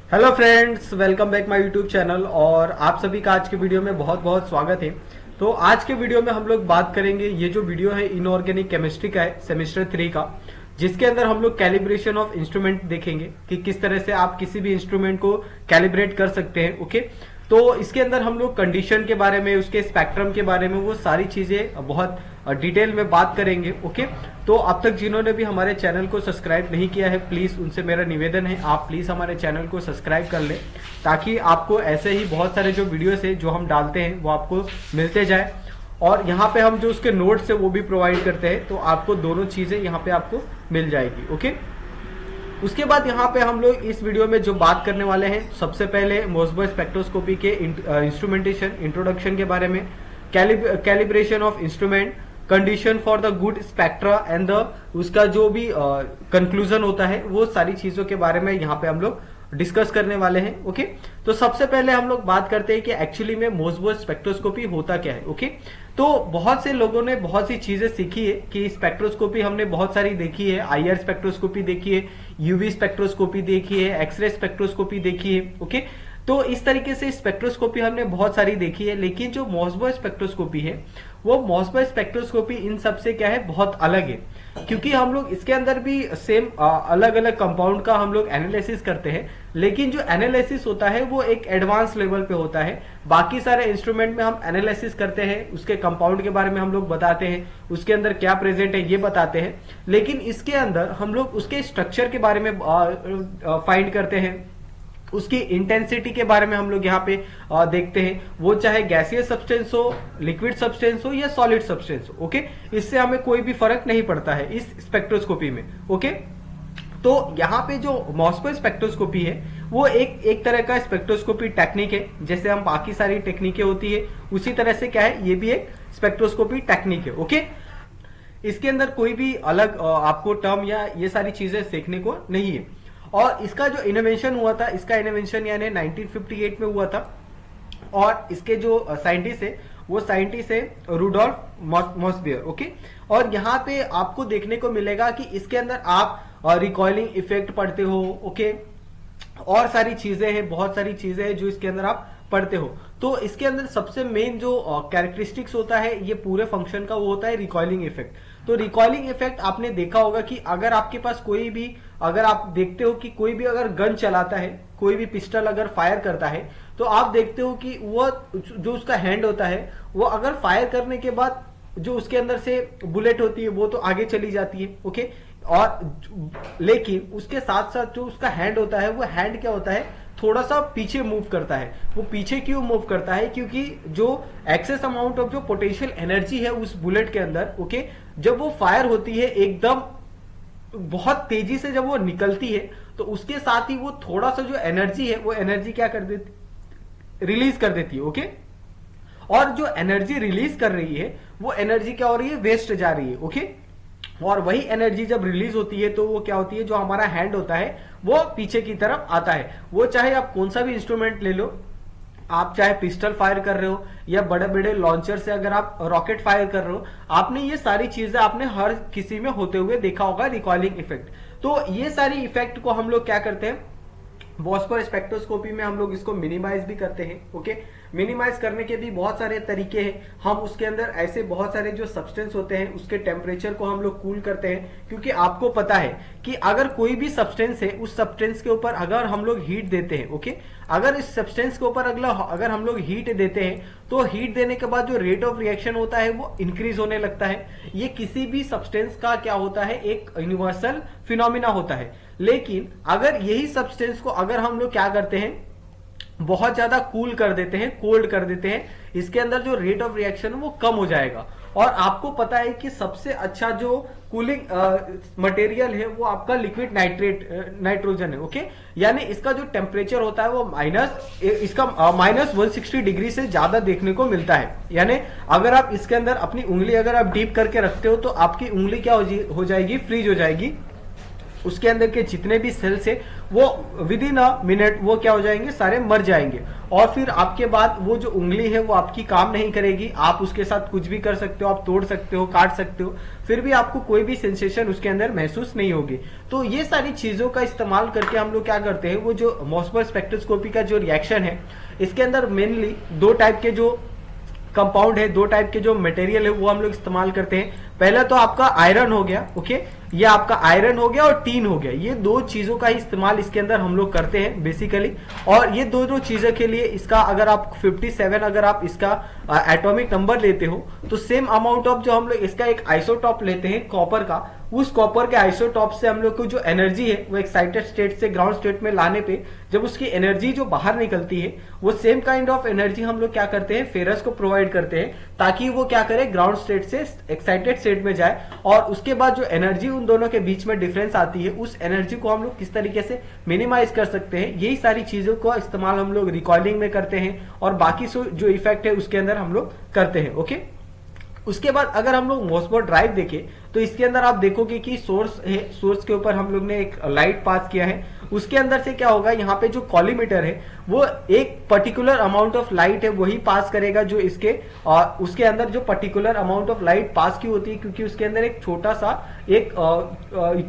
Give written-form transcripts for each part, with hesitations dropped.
Hello friends, welcome back my YouTube channel. और आप सभी का आज के वीडियो में बहुत बहुत स्वागत है। तो आज के वीडियो में हम लोग बात करेंगे, ये जो वीडियो है इनऑर्गेनिक केमिस्ट्री का है, सेमेस्टर 3 का, जिसके अंदर हम लोग कैलिब्रेशन ऑफ इंस्ट्रूमेंट देखेंगे कि किस तरह से आप किसी भी इंस्ट्रूमेंट को कैलिब्रेट कर सकते हैं। ओके, तो इसके अंदर हम लोग कंडीशन के बारे में, उसके स्पेक्ट्रम के बारे में, वो सारी चीजें बहुत डिटेल में बात करेंगे। ओके, तो अब तक जिन्होंने भी हमारे चैनल को सब्सक्राइब नहीं किया है, प्लीज उनसे मेरा निवेदन है, आप प्लीज हमारे चैनल को सब्सक्राइब कर लें, ताकि आपको ऐसे ही बहुत सारे जो वीडियोस है जो हम डालते हैं वो आपको मिलते जाए। और यहाँ पे हम जो उसके नोट्स है वो भी प्रोवाइड करते हैं, तो आपको दोनों चीजें यहाँ पे आपको मिल जाएगी। ओके, उसके बाद यहाँ पे हम लोग इस वीडियो में जो बात करने वाले हैं, सबसे पहले मोसबर्ग स्पेक्ट्रोस्कोपी के इंस्ट्रूमेंटेशन इंट्रोडक्शन के बारे में, calibration of instrument, condition for the good spectra and the उसका जो भी कंक्लूजन होता है, वो सारी चीजों के बारे में यहाँ पे हम लोग डिस्कस करने वाले हैं। ओके, तो सबसे पहले हम लोग बात करते हैं कि एक्चुअली में मोसबर्ग स्पेक्ट्रोस्कोपी होता क्या है। ओके, तो बहुत से लोगों ने बहुत सी चीजें सीखी है कि स्पेक्ट्रोस्कोपी हमने बहुत सारी देखी है, आईआर स्पेक्ट्रोस्कोपी देखी है, यूवी स्पेक्ट्रोस्कोपी देखी है, एक्सरे स्पेक्ट्रोस्कोपी देखी है। ओके, तो इस तरीके से स्पेक्ट्रोस्कोपी हमने बहुत सारी देखी है, लेकिन जो मोसबर्ग स्पेक्ट्रोस्कोपी है, वो मोसबर्ग स्पेक्ट्रोस्कोपी इन सबसे क्या है, बहुत अलग है। क्योंकि हम लोग इसके अंदर भी सेम अलग अलग कंपाउंड का हम लोग एनालिसिस करते हैं, लेकिन जो एनालिसिस होता है वो एक एडवांस लेवल पे होता है। बाकी सारे इंस्ट्रूमेंट में हम एनालिसिस करते हैं, उसके कंपाउंड के बारे में हम लोग बताते हैं, उसके अंदर क्या प्रेजेंट है ये बताते हैं, लेकिन इसके अंदर हम लोग उसके स्ट्रक्चर के बारे में फाइंड करते हैं, उसकी इंटेंसिटी के बारे में हम लोग यहाँ पे देखते हैं, वो चाहे गैसियस सब्सटेंस हो, लिक्विड सब्सटेंस हो या सॉलिड सब्सटेंस हो। ओके, इससे हमें कोई भी फर्क नहीं पड़ता है इस स्पेक्ट्रोस्कोपी में। ओके, तो यहाँ पे जो मोसबर्ग स्पेक्ट्रोस्कोपी है वो एक तरह का स्पेक्ट्रोस्कोपी टेक्निक है, जैसे हम बाकी सारी टेक्निकें होती है उसी तरह से क्या है, ये भी एक स्पेक्ट्रोस्कोपी टेक्निक है। ओके, इसके अंदर कोई भी अलग आपको टर्म या ये सारी चीजें सीखने को नहीं है। और इसका जो इनोवेशन हुआ था, इसका इनोवेशन यानी 1958 में हुआ था, और इसके जो साइंटिस्ट है वो साइंटिस्ट है रुडोल्फ मोसबियर। ओके, और यहाँ पे आपको देखने को मिलेगा कि इसके अंदर आप रिकॉइलिंग इफेक्ट पढ़ते हो। ओके, और सारी चीजें हैं, बहुत सारी चीजें हैं जो इसके अंदर आप पढ़ते हो। तो इसके अंदर सबसे मेन जो कैरेक्टरिस्टिक्स होता है ये पूरे फंक्शन का, वो होता है रिकॉइलिंग इफेक्ट। तो रिकॉइलिंग इफेक्ट आपने देखा होगा कि अगर आपके पास कोई भी, अगर आप देखते हो कि कोई भी अगर गन चलाता है, कोई भी पिस्टल अगर फायर करता है, तो आप देखते हो कि वो जो उसका हैंड होता है, वो अगर फायर करने के बाद जो उसके अंदर से बुलेट होती है वो तो आगे चली जाती है। ओके, और लेकिन उसके साथ साथ जो उसका हैंड होता है, वो हैंड क्या होता है, थोड़ा सा पीछे मूव करता है। वो पीछे क्यों मूव करता है, क्योंकि जो एक्सेस अमाउंट ऑफ जो पोटेंशियल एनर्जी है उस बुलेट के अंदर, ओके, जब वो फायर होती है एकदम बहुत तेजी से, जब वो निकलती है, तो उसके साथ ही वो थोड़ा सा जो एनर्जी है वो एनर्जी क्या कर देती, रिलीज कर देती है। ओके, और जो एनर्जी रिलीज कर रही है वो एनर्जी क्या हो रही है, वेस्ट जा रही है। ओके, और वही एनर्जी जब रिलीज होती है तो वो क्या होती है, जो हमारा हैंड होता है वो पीछे की तरफ आता है। वो चाहे आप कौन सा भी इंस्ट्रूमेंट ले लो, आप चाहे पिस्टल फायर कर रहे हो या बड़े बड़े लॉन्चर से अगर आप रॉकेट फायर कर रहे हो, आपने ये सारी चीजें आपने हर किसी में होते हुए देखा होगा, रिकॉइलिंग इफेक्ट। तो ये सारी इफेक्ट को हम लोग क्या करते हैं, मोसबर्ग स्पेक्ट्रोस्कोपी में हम लोग इसको मिनिमाइज भी करते हैं। ओके, मिनिमाइज करने के भी बहुत सारे तरीके हैं। हम उसके अंदर ऐसे बहुत सारे जो सब्सटेंस होते हैं उसके टेम्परेचर को हम लोग कूल करते हैं, क्योंकि आपको पता है कि अगर कोई भी सब्सटेंस है, उस सब्सटेंस के ऊपर अगर हम लोग हीट देते हैं, ओके, अगर इस सब्सटेंस के ऊपर अगर हम लोग हीट देते हैं, तो हीट देने के बाद जो रेट ऑफ रिएक्शन होता है वो इंक्रीज होने लगता है। ये किसी भी सब्सटेंस का क्या होता है, एक यूनिवर्सल फिनोमिना होता है। लेकिन अगर यही सब्सटेंस को अगर हम लोग क्या करते हैं, बहुत ज्यादा कूल कर देते हैं, कोल्ड कर देते हैं, इसके अंदर जो रेट ऑफ रिएक्शन है वो कम हो जाएगा। और आपको पता है कि सबसे अच्छा जो कूलिंग मटेरियल है वो आपका लिक्विड नाइट्रोजन है। ओके, यानी इसका जो टेम्परेचर होता है वो -160 डिग्री से ज्यादा देखने को मिलता है। यानी अगर आप इसके अंदर अपनी उंगली अगर आप डीप करके रखते हो तो आपकी उंगली क्या हो जाएगी, फ्रीज हो जाएगी। उसके अंदर के जितने भी सेल्स है वो विद इन अ मिनट वो क्या हो जाएंगे, सारे मर जाएंगे। और फिर आपके बाद वो जो उंगली है वो आपकी काम नहीं करेगी, आप उसके साथ कुछ भी कर सकते हो, आप तोड़ सकते हो, काट सकते हो, फिर भी आपको कोई भी सेंसेशन उसके अंदर महसूस नहीं होगी। तो ये सारी चीजों का इस्तेमाल करके हम लोग क्या करते हैं, वो जो मॉस्फेयर स्पेक्ट्रोस्कोपी का जो रिएक्शन है, इसके अंदर मेनली दो टाइप के जो कंपाउंड है, दो टाइप के जो मटेरियल है वो हम लोग इस्तेमाल करते हैं। पहला तो आपका आयरन हो गया, ओके, ये आपका आयरन हो गया और टीन हो गया, ये दो चीजों का इस्तेमाल इसके अंदर हम लोग करते हैं बेसिकली। और ये दोनों चीजों के लिए इसका अगर आप 57 अगर आप इसका एटॉमिक नंबर लेते हो तो सेम अमाउंट ऑफ जो हम लोग इसका एक आइसोटॉप लेते हैं कॉपर का, उस कॉपर के आइसोटॉप से हम लोग को जो एनर्जी है वो एक्साइटेड स्टेट से ग्राउंड स्टेट में लाने पे जब उसकी एनर्जी जो बाहर निकलती है वो सेम काइंड ऑफ एनर्जी हम लोग क्या करते हैं, फेरस को प्रोवाइड करते हैं ताकि वो क्या करे, ग्राउंड स्टेट से एक्साइटेड स्टेट में जाए। और उसके बाद जो एनर्जी उन दोनों के बीच में डिफरेंस आती है, उस एनर्जी को हम लोग किस तरीके से मिनिमाइज कर सकते हैं, यही सारी चीजों का इस्तेमाल हम लोग रिकॉर्डिंग में करते हैं और बाकी जो इफेक्ट है उसके अंदर हम लोग करते हैं। ओके, उसके बाद अगर हम लोग मॉस्फेट ड्राइव देखें तो इसके अंदर आप देखोगे कि सोर्स है, सोर्स के ऊपर हम लोग ने एक लाइट पास किया है, उसके अंदर से क्या होगा, यहाँ पे जो कॉलीमीटर है वो एक पर्टिकुलर अमाउंट ऑफ लाइट है वही पास करेगा जो इसके उसके अंदर जो particular amount of light pass की होती है, क्योंकि उसके अंदर एक छोटा सा एक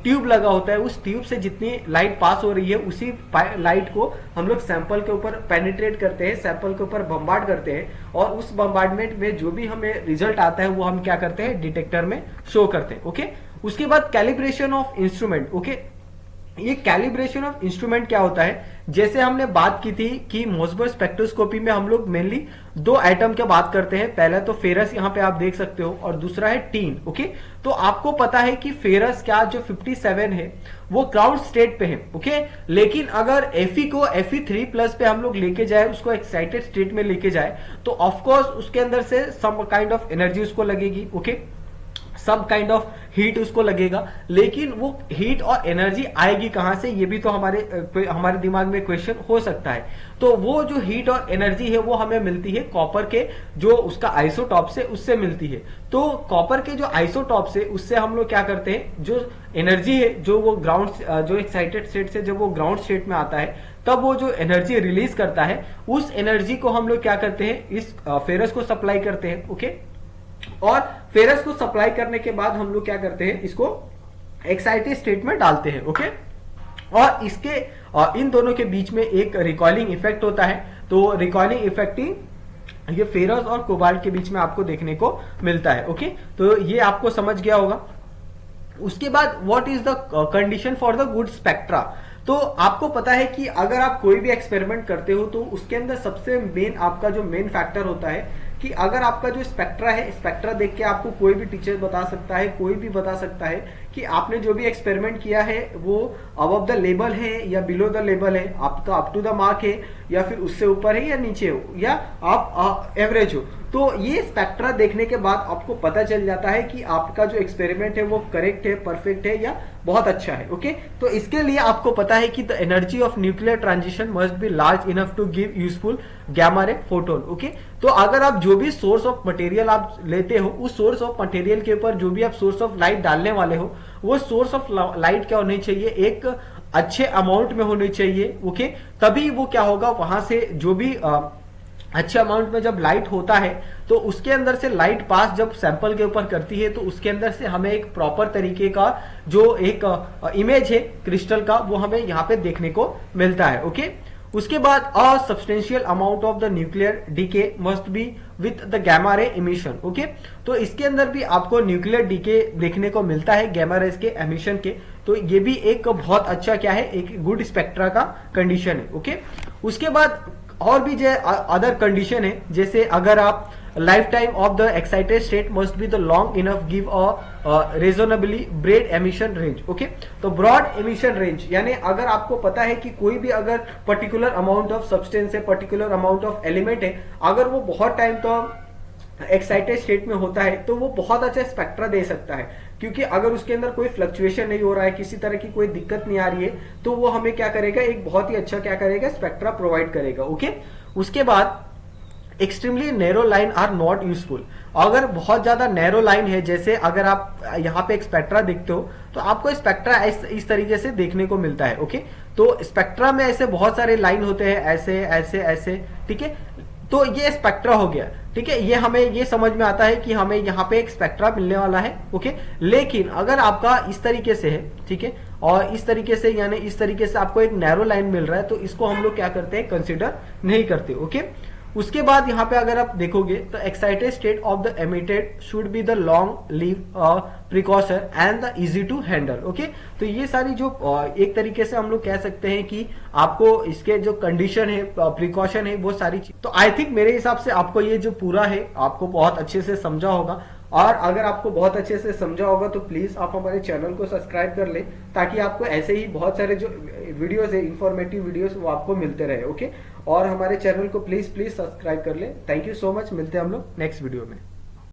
ट्यूब लगा होता है, उस ट्यूब से जितनी लाइट पास हो रही है उसी लाइट को हम लोग सैंपल के ऊपर पेनिट्रेट करते हैं, सैंपल के ऊपर बम्बार्ड करते हैं और उस बम्बार्डमेंट में जो भी हमें रिजल्ट आता है वो हम क्या करते हैं, डिटेक्टर में शो करते हैं। ओके, उसके बाद कैलिब्रेशन ऑफ इंस्ट्रूमेंट। ओके, ये कैलिब्रेशन ऑफ इंस्ट्रूमेंट क्या होता है, जैसे हमने बात की थी कि मॉस्फेट स्पेक्ट्रोस्कोपी में हम लोग मेनली दो आइटम की बात करते हैं, पहला तो फेरस यहाँ पे आप देख सकते हो और दूसरा है टीन। ओके, तो आपको पता है कि फेरस क्या जो 57 है वो ग्राउंड स्टेट पे है। ओके, लेकिन अगर Fe को Fe3+ पे हम लोग लेके जाए, उसको एक्साइटेड स्टेट में लेके जाए तो ऑफकोर्स उसके अंदर से सम काइंड ऑफ एनर्जी उसको लगेगी। Okay, some kind of heat उसको लगेगा, लेकिन वो हीट और एनर्जी आएगी कहां से, ये भी तो हमारे दिमाग में क्वेश्चन हो सकता है। तो वो जो हीट और एनर्जी है वो हमें मिलती है कॉपर के जो उसका आइसोटॉप से, उससे मिलती है। तो कॉपर के जो आइसोटॉप से उससे हम लोग क्या करते हैं, जो एनर्जी है जो वो ग्राउंड जो एक्साइटेड स्टेट से जब वो ग्राउंड स्टेट में आता है तब वो जो एनर्जी रिलीज करता है, उस एनर्जी को हम लोग क्या करते हैं, इस फेरस को सप्लाई करते हैं। ओके, और फेरस को सप्लाई करने के बाद हम लोग क्या करते हैं, इसको एक्साइटेड स्टेट में डालते हैं। ओके, और इसके इन दोनों के बीच में एक रिकॉइलिंग इफेक्ट होता है, तो रिकॉइलिंग इफेक्ट ये फेरस और कोबाल्ट के बीच में आपको देखने को मिलता है। ओके, तो ये आपको समझ गया होगा। उसके बाद what is the condition for the good spectra. तो आपको पता है कि अगर आप कोई भी एक्सपेरिमेंट करते हो तो उसके अंदर सबसे मेन आपका जो मेन फैक्टर होता है कि अगर आपका जो स्पेक्ट्रा है, स्पेक्ट्रा देख के आपको कोई भी टीचर बता सकता है, कोई भी बता सकता है कि आपने जो भी एक्सपेरिमेंट किया है वो अबव द लेवल है या बिलो द लेवल है, आपका अप टू द मार्क है या फिर उससे ऊपर है या नीचे हो या आप एवरेज हो। तो ये स्पेक्ट्रा देखने के बाद आपको पता चल जाता है कि आपका जो एक्सपेरिमेंट है वो करेक्ट है, परफेक्ट है या बहुत अच्छा है। ओके, तो इसके लिए आपको पता है कि the energy of nuclear transition must be large enough to give useful gamma ray photon. Okay, तो अगर आप जो भी सोर्स ऑफ मटेरियल आप लेते हो, उस सोर्स ऑफ मटेरियल के ऊपर जो भी आप सोर्स ऑफ लाइट डालने वाले हो, वो सोर्स ऑफ लाइट क्या होनी चाहिए, एक अच्छे अमाउंट में होनी चाहिए। ओके, तभी वो क्या होगा, वहां से जो भी अच्छे अमाउंट में जब लाइट होता है तो उसके अंदर से लाइट पास जब सैंपल के ऊपर करती है तो उसके अंदर से हमें एक प्रॉपर तरीके का जो एक इमेज है क्रिस्टल का वो हमें यहाँ पे देखने को मिलता है। ओके, उसके बाद a substantial amount of the nuclear decay must be with the gamma ray emission. Okay, तो इसके अंदर भी आपको न्यूक्लियर डीके देखने को मिलता है गैमा रेज के एमिशन के, तो ये भी एक बहुत अच्छा क्या है, एक गुड स्पेक्ट्रा का कंडीशन है। ओके, उसके बाद और भी जो अदर कंडीशन है, जैसे अगर आप lifetime of the excited state must be the long enough give a reasonably broad emission range. Okay, तो ब्रॉड एमिशन रेंज यानी अगर आपको पता है कि कोई भी अगर पर्टिकुलर अमाउंट ऑफ सब्सटेंस है, पर्टिकुलर अमाउंट ऑफ एलिमेंट है, अगर वो बहुत टाइम तो एक्साइटेड स्टेट में होता है तो वो बहुत अच्छा स्पेक्ट्रा दे सकता है, क्योंकि अगर उसके अंदर कोई फ्लक्चुएशन नहीं हो रहा है, किसी तरह की कोई दिक्कत नहीं आ रही है, तो वो हमें क्या करेगा, एक बहुत ही अच्छा क्या करेगा, स्पेक्ट्रा प्रोवाइड करेगा। ओके, उसके बाद extremely narrow line are not useful. अगर बहुत ज्यादा नैरो लाइन है, जैसे अगर आप यहाँ पे एक स्पेक्ट्रा देखते हो तो आपको स्पेक्ट्रा इस तरीके से देखने को मिलता है। ओके, तो स्पेक्ट्रा में ऐसे बहुत सारे लाइन होते हैं, ऐसे ऐसे ऐसे, ठीक है। तो ये स्पेक्ट्रा हो गया, ठीक है। ये हमें ये समझ में आता है कि हमें यहाँ पे एक स्पेक्ट्रा मिलने वाला है। ओके, लेकिन अगर आपका इस तरीके से है, ठीक है, और इस तरीके से यानी इस तरीके से आपको एक नैरो लाइन मिल रहा है, तो इसको हम लोग क्या करते हैं, कंसिडर नहीं करते। ओके, उसके बाद यहाँ पे अगर आप देखोगे तो excited state of the emitted should be the long live precaution and the easy to handle. Okay, तो ये सारी जो एक तरीके से हम लोग कह सकते हैं कि आपको इसके जो कंडीशन है, प्रिकॉशन है, वो सारी चीज, तो आई थिंक मेरे हिसाब से आपको ये जो पूरा है आपको बहुत अच्छे से समझा होगा। और अगर आपको बहुत अच्छे से समझा होगा तो प्लीज आप हमारे चैनल को सब्सक्राइब कर ले, ताकि आपको ऐसे ही बहुत सारे जो वीडियोस है, इंफॉर्मेटिव वीडियोस, वो आपको मिलते रहे। ओके, और हमारे चैनल को प्लीज सब्सक्राइब कर ले। थैंक यू सो मच, मिलते हैं हम लोग नेक्स्ट वीडियो में।